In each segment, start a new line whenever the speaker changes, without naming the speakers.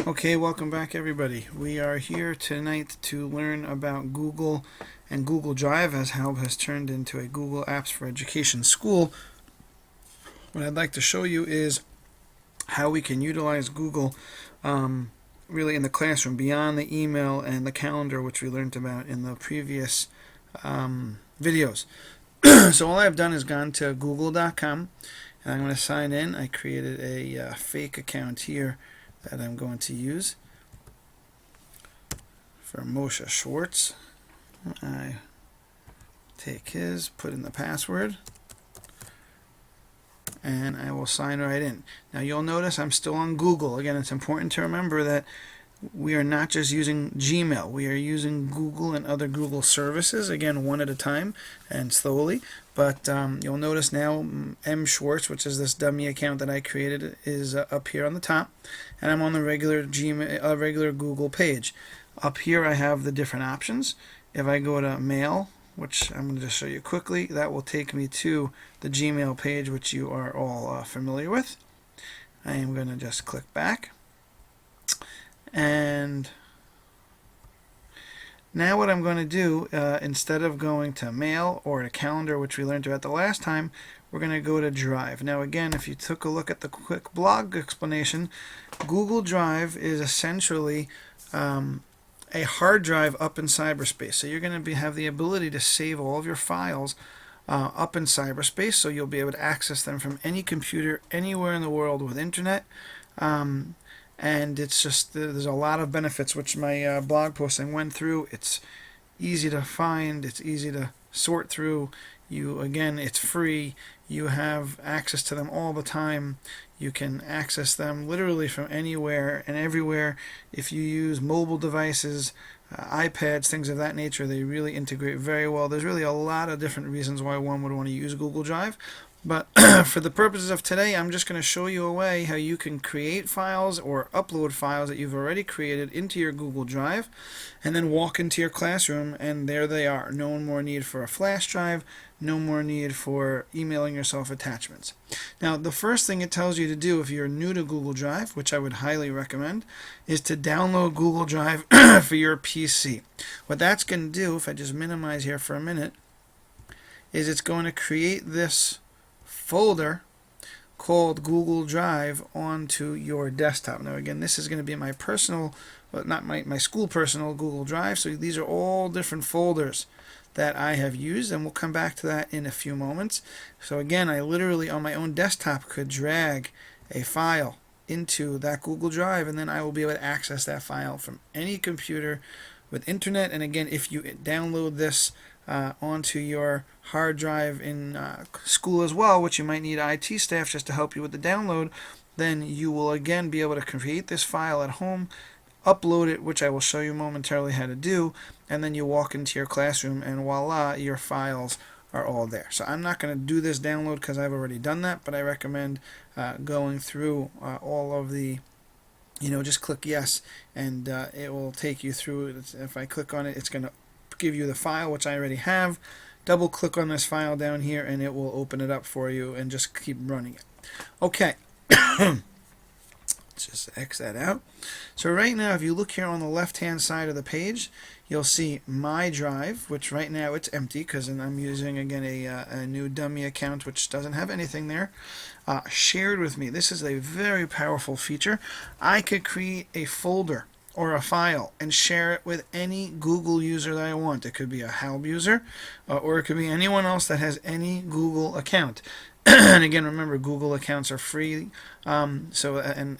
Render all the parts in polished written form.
Okay, welcome back everybody. We are here tonight to learn about Google and Google Drive, as HALB has turned into a Google Apps for Education school. What I'd like to show you is how we can utilize Google really in the classroom beyond the email and the calendar, which we learned about in the previous videos. So all I've done is gone to google.com and I'm going to sign in. I created a fake account here that I'm going to use for Moshe Schwartz. I take his, put in the password, and I will sign right in. Now you'll notice I'm still on Google. Again, it's important to remember that we are not just using Gmail. We are using Google and other Google services, again, one at a time and slowly. But you'll notice now M. Schwartz, which is this dummy account that I created, is up here on the top. And I'm on the regular regular Google page. Up here I have the different options. If I go to Mail, which I'm going to just show you quickly, that will take me to the Gmail page, which you are all familiar with. I am going to just click back. And now what I'm going to do, instead of going to Mail or to Calendar, which we learned about the last time, we're going to go to Drive. Now again, if you took a look at the quick blog explanation, Google Drive is essentially a hard drive up in cyberspace. So you're going to have the ability to save all of your files up in cyberspace, so you'll be able to access them from any computer anywhere in the world with internet. And it's just, there's a lot of benefits which my blog posting went through. It's easy to find, it's easy to sort through. Again, it's free. You have access to them all the time. You can access them literally from anywhere and everywhere. If you use mobile devices, iPads, things of that nature, they really integrate very well. There's really a lot of different reasons why one would want to use Google Drive. But for the purposes of today, I'm just going to show you a way how you can create files or upload files that you've already created into your Google Drive and then walk into your classroom and there they are. No more need for a flash drive, no more need for emailing yourself attachments. Now, the first thing it tells you to do if you're new to Google Drive, which I would highly recommend, is to download Google Drive for your PC. What that's going to do, if I just minimize here for a minute, is it's going to create this folder called Google Drive onto your desktop. Now again, this is going to be my personal, but not my school personal Google Drive. So these are all different folders that I have used, and we'll come back to that in a few moments. So again, I literally on my own desktop could drag a file into that Google Drive, and then I will be able to access that file from any computer with internet. And again, if you download this onto your hard drive in school as well, which you might need IT staff just to help you with the download, then you will again be able to create this file at home, upload it, which I will show you momentarily how to do, and then you walk into your classroom and voila, your files are all there. So I'm not going to do this download because I've already done that, but I recommend going through all of the, just click yes, and it will take you through it. If I click on it, it's going to give you the file, which I already have. Double click on this file down here and it will open it up for you and just keep running it. Okay. Let's just X that out. So right now, if you look here on the left hand side of the page, you'll see my drive, which right now it's empty because I'm using again a new dummy account which doesn't have anything there. Shared with me. This is a very powerful feature. I could create a folder or a file and share it with any Google user that I want. It could be a HALB user or it could be anyone else that has any Google account. And again, remember, Google accounts are free. And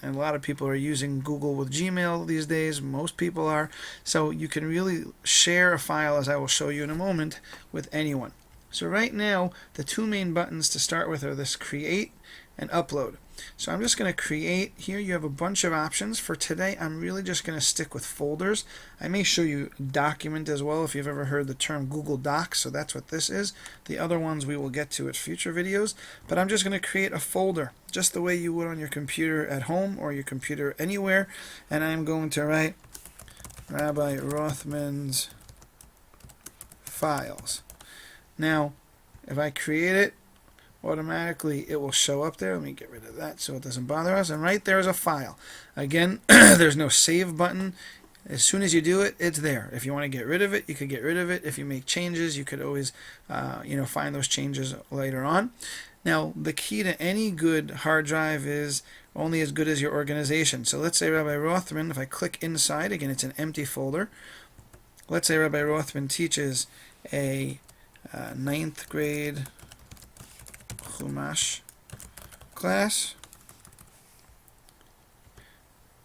a lot of people are using Google with Gmail these days. Most people are. So you can really share a file, as I will show you in a moment, with anyone. So right now, the two main buttons to start with are this create and upload. So I'm just going to create. Here you have a bunch of options. For today, I'm really just going to stick with folders. I may show you document as well if you've ever heard the term Google Docs, so that's what this is. The other ones we will get to at future videos, but I'm just going to create a folder just the way you would on your computer at home or your computer anywhere, and I'm going to write Rabbi Rothman's files. Now, if I create it, automatically it will show up there. Let me get rid of that so it doesn't bother us. And right there is a file. Again, there's no save button. As soon as you do it, it's there. If you want to get rid of it, you could get rid of it. If you make changes, you could always find those changes later on. Now, the key to any good hard drive is only as good as your organization. So let's say Rabbi Rothman, if I click inside, again, it's an empty folder. Let's say Rabbi Rothman teaches a 9th grade Chumash class.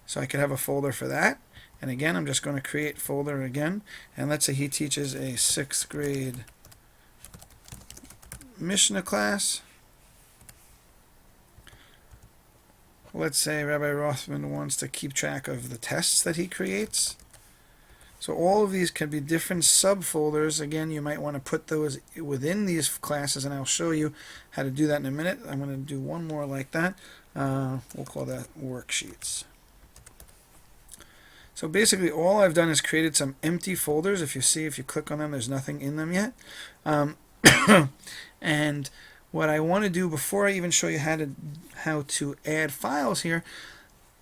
So I could have a folder for that. And again, I'm just going to create folder again. And let's say he teaches a 6th grade Mishnah class. Let's say Rabbi Rothman wants to keep track of the tests that he creates. So all of these can be different subfolders. Again, you might want to put those within these classes, and I'll show you how to do that in a minute. I'm going to do one more like that. We'll call that worksheets. So basically all I've done is created some empty folders. If you click on them, there's nothing in them yet. And what I want to do before I even show you how to add files here,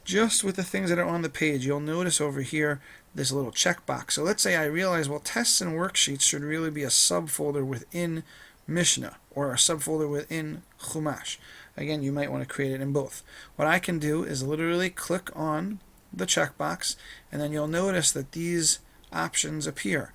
just with the things that are on the page, you'll notice over here this little checkbox. So let's say I realize, well, tests and worksheets should really be a subfolder within Mishnah or a subfolder within Chumash. Again, you might want to create it in both. What I can do is literally click on the checkbox, and then you'll notice that these options appear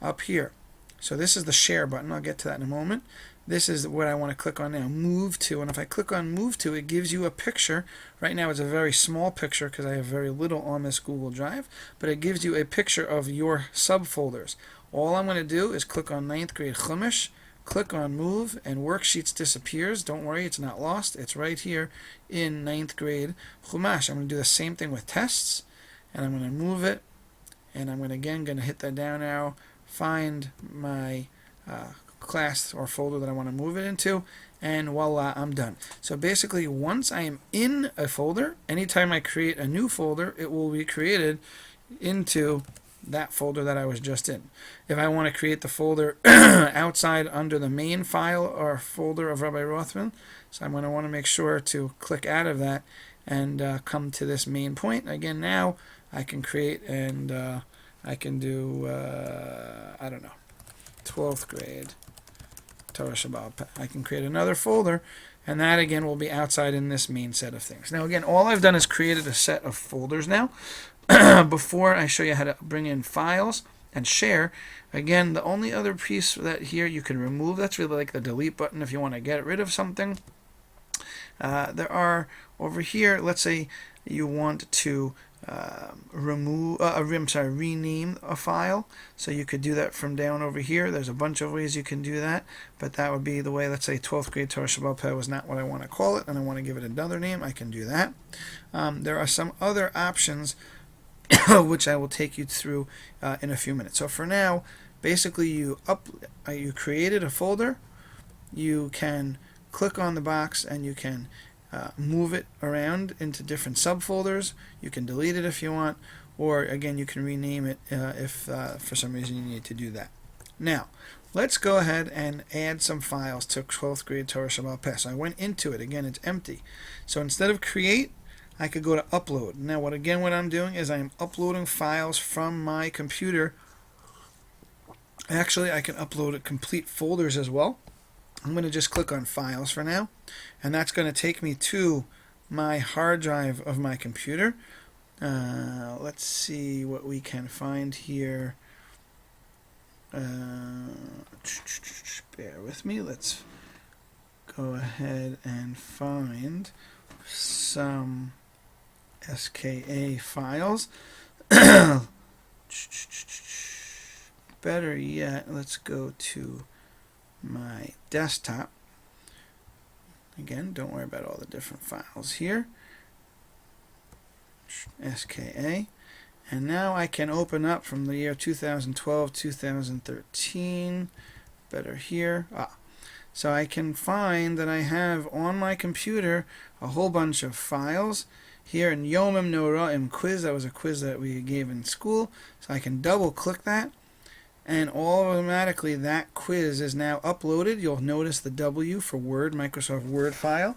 up here. So this is the share button. I'll get to that in a moment. This is what I want to click on now, move to, and if I click on move to, it gives you a picture. Right now it's a very small picture because I have very little on this Google Drive, but it gives you a picture of your subfolders. All I'm going to do is click on 9th grade Chumash, click on move, and worksheets disappears. Don't worry, it's not lost. It's right here in 9th grade Chumash. I'm going to do the same thing with tests, and I'm going to move it, and I'm going to hit that down arrow, find my class or folder that I want to move it into, and voila, I'm done. So basically, once I am in a folder, anytime I create a new folder, it will be created into that folder that I was just in. If I want to create the folder outside under the main file or folder of Rabbi Rothman, so I'm going to want to make sure to click out of that and come to this main point. Again, now I can create, and I can do, I don't know, 12th grade Torah Shabbat. I can create another folder, and that again will be outside in this main set of things. Now again, all I've done is created a set of folders now. Before I show you how to bring in files and share, again, the only other piece that here you can remove, that's really like the delete button if you want to get rid of something. There are over here, let's say you want to rename a file, so you could do that from down over here. There's a bunch of ways you can do that, but that would be the way. Let's say 12th grade Torah Shabbat Peh was not what I want to call it, and I want to give it another name. I can do that. There are some other options which I will take you through in a few minutes. So for now, basically you created a folder. You can click on the box and you can move it around into different subfolders. You can delete it if you want, or again, you can rename it if for some reason you need to do that. Now, let's go ahead and add some files to 12th grade Torah Shabbat Peh. So I went into it. Again, it's empty. So instead of create, I could go to upload. Now, what I'm doing is I'm uploading files from my computer. Actually, I can upload complete folders as well. I'm going to just click on files for now, and that's going to take me to my hard drive of my computer. Let's see what we can find here. Bear with me. Let's go ahead and find some SKA files. Better yet, let's go to my desktop. Again, don't worry about all the different files here. SKA. And now I can open up from the year 2012, 2013. Better here. So I can find that I have on my computer a whole bunch of files. Here in Yomim Noraim quiz, that was a quiz that we gave in school. So I can double click that. and automatically that quiz is now uploaded. You'll notice the W for Word, Microsoft Word file.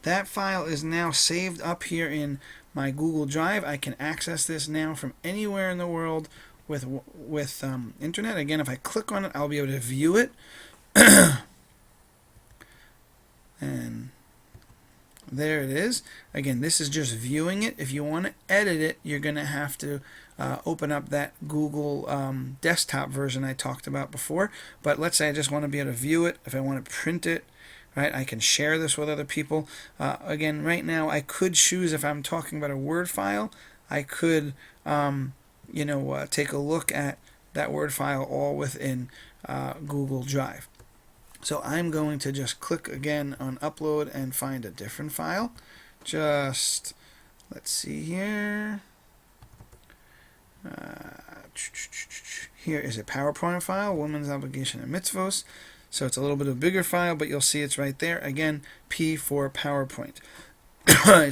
That file is now saved up here in my Google Drive. I can access this now from anywhere in the world with internet. Again, if I click on it, I'll be able to view it. And there it is. Again, this is just viewing it. If you want to edit it, you're going to have to open up that Google desktop version I talked about before. But let's say I just want to be able to view it. If I want to print it, right, I can share this with other people. Again, right now I could choose, if I'm talking about a Word file, I could take a look at that Word file all within Google Drive. So I'm going to just click again on upload and find a different file. Just, let's see here. Here is a PowerPoint file, Women's Obligation and Mitzvos. So it's a little bit of a bigger file, but you'll see it's right there. Again, P for PowerPoint.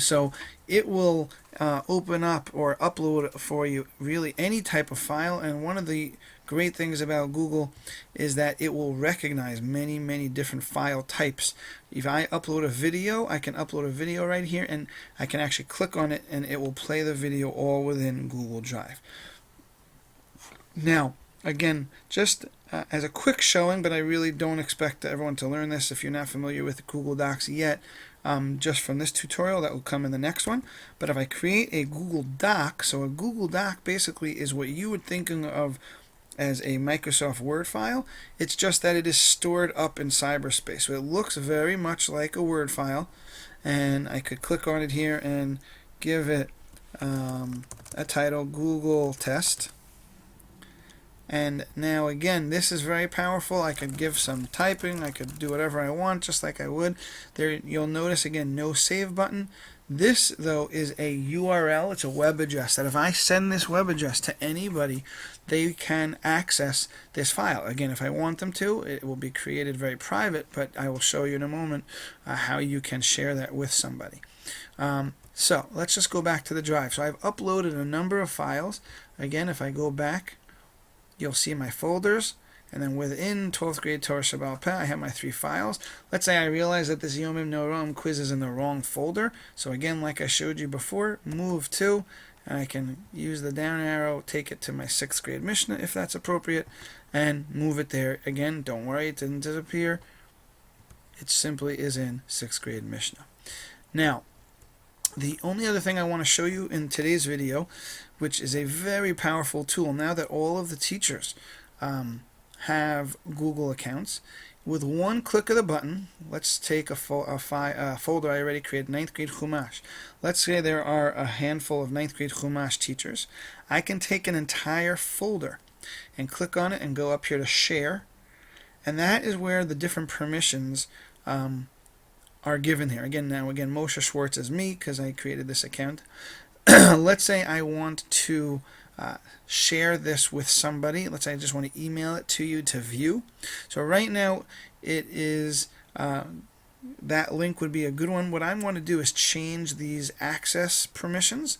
So it will open up or upload for you really any type of file. And one of the great things about Google is that it will recognize many different file types. If I upload a video, I can upload a video right here, and I can actually click on it and it will play the video all within Google Drive. Now, again, just as a quick showing, but I really don't expect everyone to learn this if you're not familiar with Google Docs yet, just from this tutorial that will come in the next one. But if I create a Google Doc, so a Google Doc basically is what you would think of as a Microsoft Word file. It's just that it is stored up in cyberspace. So it looks very much like a Word file, and I could click on it here and give it a title, Google Test. And now again, this is very powerful. I could give some typing, I could do whatever I want, just like I would. There, you'll notice again, no save button. This though is a URL, it's a web address, that if I send this web address to anybody, they can access this file. Again, if I want them to, it will be created very private, but I will show you in a moment how you can share that with somebody. So let's just go back to the drive. So I've uploaded a number of files. Again, if I go back, you'll see my folders, and then within 12th grade Torah Shabbat Peh, I have my 3 files. Let's say I realize that this Yomim Noram quiz is in the wrong folder. So again, like I showed you before, move to, and I can use the down arrow, take it to my 6th grade Mishnah if that's appropriate, and move it there. Again, don't worry, it didn't disappear. It simply is in 6th grade Mishnah. Now, the only other thing I want to show you in today's video, which is a very powerful tool, now that all of the teachers have Google accounts, with one click of the button, let's take a folder I already created, 9th grade Chumash. Let's say there are a handful of 9th grade Chumash teachers. I can take an entire folder and click on it and go up here to share, and that is where the different permissions are given here. Again, Moshe Schwartz is me because I created this account. Let's say I want to share this with somebody. Let's say I just want to email it to you to view. So right now it is that link would be a good one. What I want to do is change these access permissions.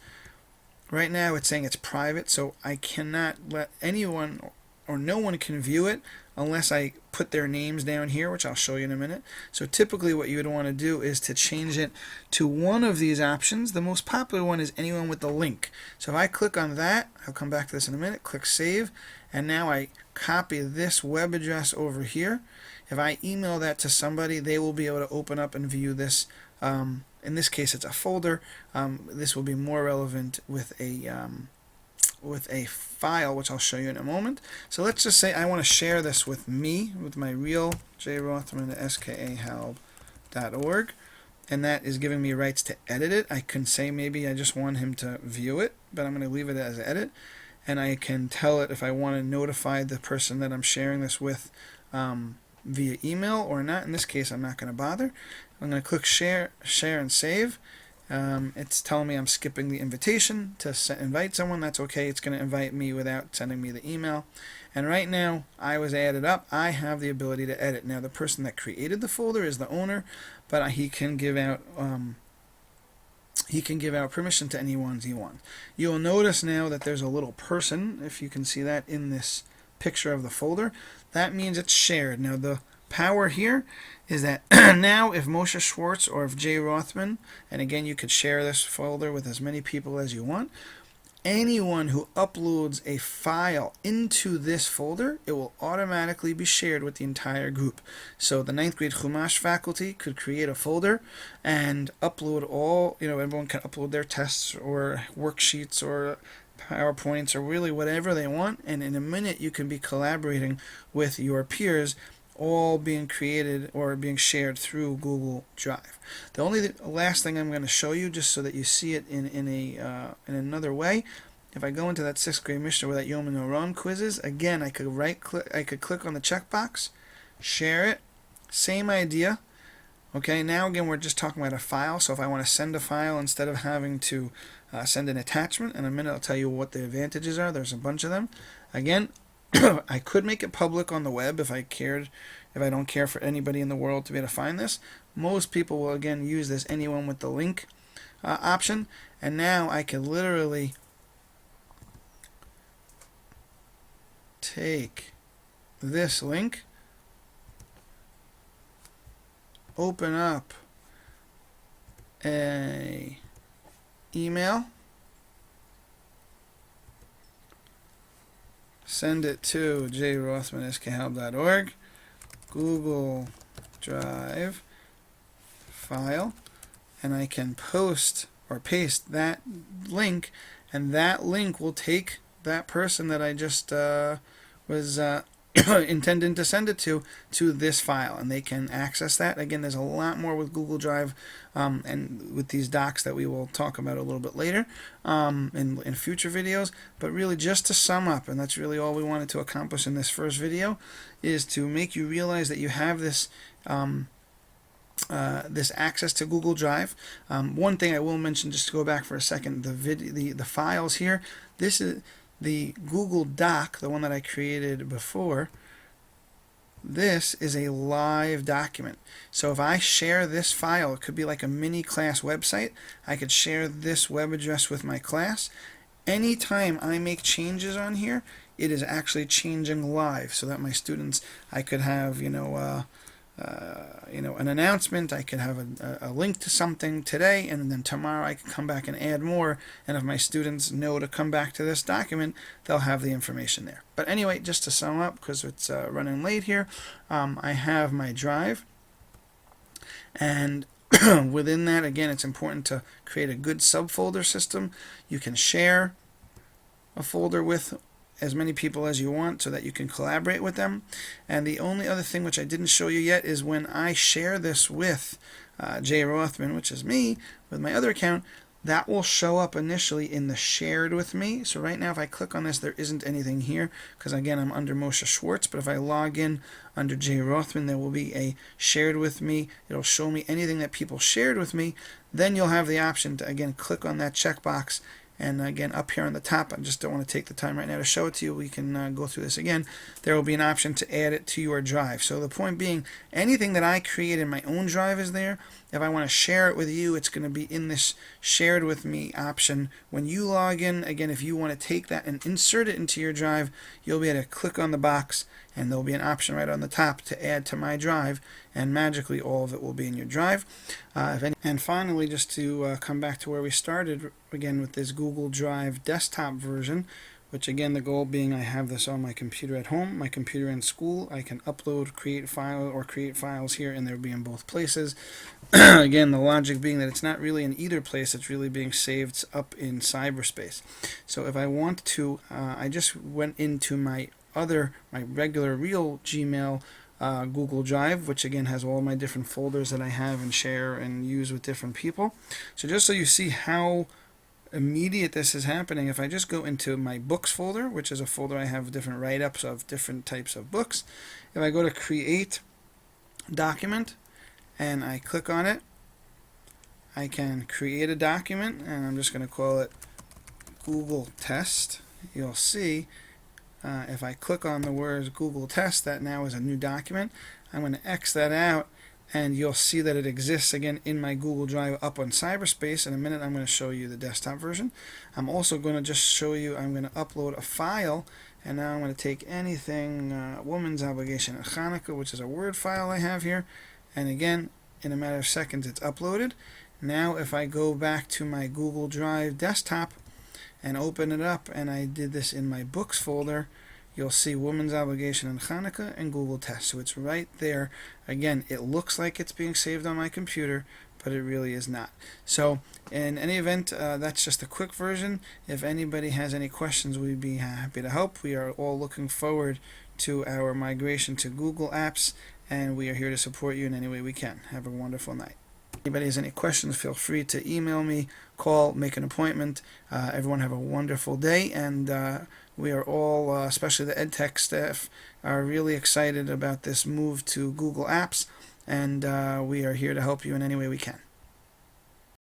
Right now it's saying it's private, so I cannot let anyone or no one can view it unless I put their names down here, which I'll show you in a minute. So typically what you would want to do is to change it to one of these options. The most popular one is anyone with the link. So if I click on that, I'll come back to this in a minute, click save, and now I copy this web address over here. If I email that to somebody, they will be able to open up and view this. In this case it's a folder. This will be more relevant with a file, which I'll show you in a moment. So let's just say I want to share this with me, with my real J. Rothman at skahalb.org, and that is giving me rights to edit it. I can say maybe I just want him to view it, but I'm going to leave it as edit, and I can tell it if I want to notify the person that I'm sharing this with via email or not. In this case, I'm not going to bother. I'm going to click share and save. It's telling me I'm skipping the invitation to invite someone. That's okay. It's going to invite me without sending me the email. And right now, I was added up. I have the ability to edit. Now, the person that created the folder is the owner, but he can give out permission to anyone he wants. You'll notice now that there's a little person, if you can see that in this picture of the folder, that means it's shared. Now the power here is that now if Moshe Schwartz or if Jay Rothman, and again you could share this folder with as many people as you want, anyone who uploads a file into this folder, it will automatically be shared with the entire group. So the 9th grade Chumash faculty could create a folder and upload all, everyone can upload their tests or worksheets or PowerPoints or really whatever they want, and in a minute you can be collaborating with your peers, all being created or being shared through Google Drive. The only last thing I'm going to show you, just so that you see it in another way, if I go into that 6th grade Mishnah where that Yom Noron quiz is, again I could click on the checkbox, share it, same idea. Okay, now again we're just talking about a file, so if I want to send a file instead of having to send an attachment, in a minute I'll tell you what the advantages are. There's a bunch of them. Again, I could make it public on the web if I don't care for anybody in the world to be able to find this. Most people will again use this anyone with the link option, and now I can literally take this link, open up a email, send it to jrothman@halb.org, Google Drive file, and I can post or paste that link, and that link will take that person that I just was intending to send it to this file, and they can access that. Again, there's a lot more with Google Drive and with these docs that we will talk about a little bit later in future videos, but really just to sum up, and that's really all we wanted to accomplish in this first video, is to make you realize that you have this this access to Google Drive. One thing I will mention, just to go back for a second, the files here, this is the Google Doc, the one that I created before. This is a live document. So if I share this file, it could be like a mini class website. I could share this web address with my class. Anytime I make changes on here, it is actually changing live, so that my students, I could have, an announcement, I could have a link to something today, and then tomorrow I can come back and add more, and if my students know to come back to this document, they'll have the information there. But anyway, just to sum up, because it's running late here, I have my drive, and within that, again, it's important to create a good subfolder system. You can share a folder with as many people as you want so that you can collaborate with them. And the only other thing which I didn't show you yet is when I share this with Jay Rothman, which is me, with my other account, that will show up initially in the shared with me. So right now if I click on this, there isn't anything here because again I'm under Moshe Schwartz, but if I log in under Jay Rothman, there will be a shared with me. It'll show me anything that people shared with me. Then you'll have the option to again click on that checkbox. And again, up here on the top, I just don't want to take the time right now to show it to you. We can go through this again. There will be an option to add it to your drive. So the point being, anything that I create in my own drive is there. If I want to share it with you, it's going to be in this shared with me option. When you log in, again, if you want to take that and insert it into your drive, you'll be able to click on the box, and there'll be an option right on the top to add to my drive, and magically all of it will be in your drive. And finally, just to come back to where we started again with this Google Drive desktop version, which again the goal being I have this on my computer at home, my computer in school. I can upload, create files here, and they'll be in both places. Again, the logic being that it's not really in either place, it's really being saved up in cyberspace. So if I want to, I just went into my regular real Gmail Google Drive, which again has all my different folders that I have and share and use with different people. So just so you see how immediate this is happening, if I just go into my books folder, which is a folder I have different write-ups of different types of books, if I go to create document and I click on it, I can create a document, and I'm just going to call it Google Test. You'll see if I click on the words Google Test, that now is a new document. I'm going to X that out, and you'll see that it exists again in my Google Drive up on cyberspace. In a minute I'm going to show you the desktop version. I'm also going to just show you, I'm going to upload a file, And now I'm going to take anything Woman's Obligation at Hanukkah, which is a Word file I have here, and again, in a matter of seconds it's uploaded. Now if I go back to my Google Drive desktop and open it up, and I did this in my Books folder, you'll see Women's Obligation and Hanukkah and Google Test. So it's right there. Again, it looks like it's being saved on my computer, but it really is not. So in any event, that's just a quick version. If anybody has any questions, we'd be happy to help. We are all looking forward to our migration to Google Apps, and we are here to support you in any way we can. Have a wonderful night. If anybody has any questions, feel free to email me, call, make an appointment. Everyone have a wonderful day, and we are all, especially the EdTech staff, are really excited about this move to Google Apps, and we are here to help you in any way we can.